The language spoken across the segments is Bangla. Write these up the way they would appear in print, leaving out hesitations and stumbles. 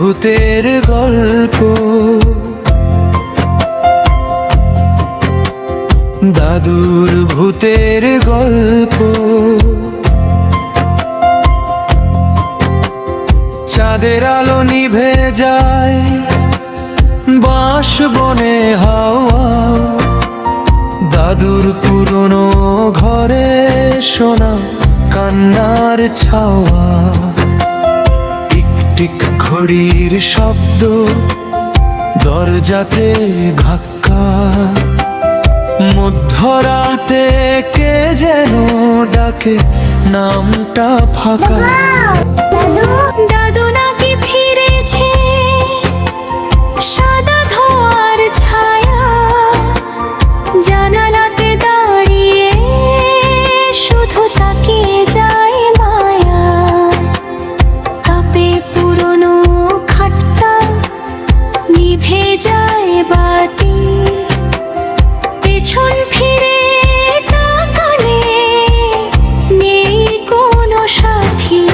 ভূতের গল্প। দাদুর ভূতের গল্প। চাঁদের আলো নিভে যায়, বাঁশ বনে হাওয়া। দাদুর পুরনো ঘরে শোনা কান্নার ছাওয়া। টিকটিক ঘড়ির শব্দ, দরজাতে ধাক্কা। মধ্যরাতে কে যেন ডাকে, নামটা ফাঁকা। দাদু নাকি ফিরেছে, সাদা ধোঁয়ার ছায়া। জানালাতে দাঁড়িয়ে শুধু তাকিয়ে যায় মায়া। তাপে পুরনো খাটটা নিভে যায় বাতি। পেছন ফিরে তাকালে নেই কোনো সাথী।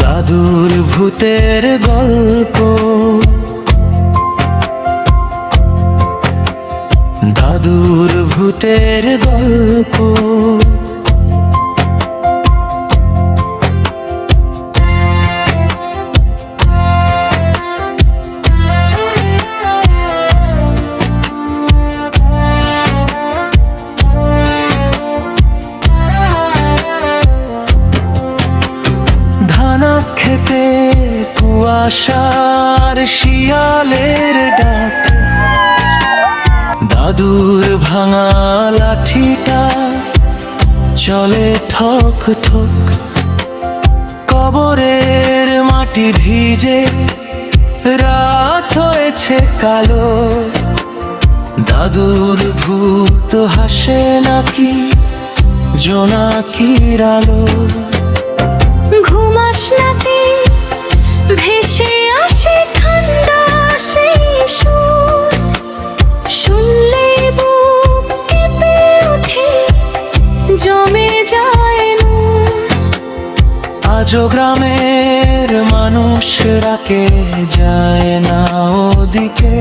দাদুর ভূতের গল্প। দাদুর ভূতের গল্প। ধানা খেতে কুয়াশার শিয়ালের ডাক। দাদুর ভাঙা লাঠিটা চলে ঠক ঠক। কবরের মাটি ভিজে রাত হয়েছে কালো। দাদুর ভূত হাসে নাকি জোনাকির আলো। ঘুমাস নাতে ভেসে আসে ঠান্ডা সেই সুর। শুনলে বুক কেঁপে ওঠে, জমে যায় নূর। আজও গ্রামের মানুষরা কে যায় না ওদিকে।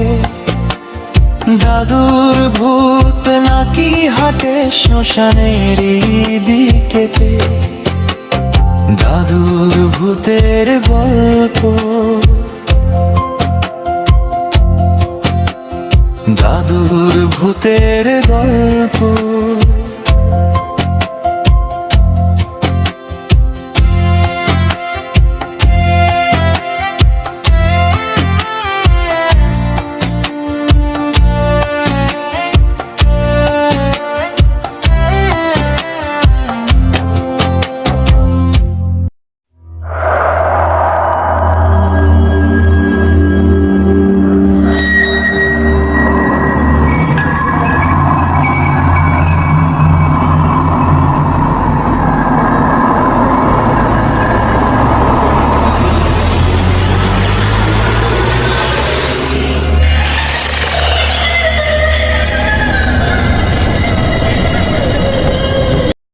দাদুর ভূত নাকি হাঁটে শ্মশানের দিকেতে। দাদুর ভূতের গল্প। দাদুর ভূতের গল্প।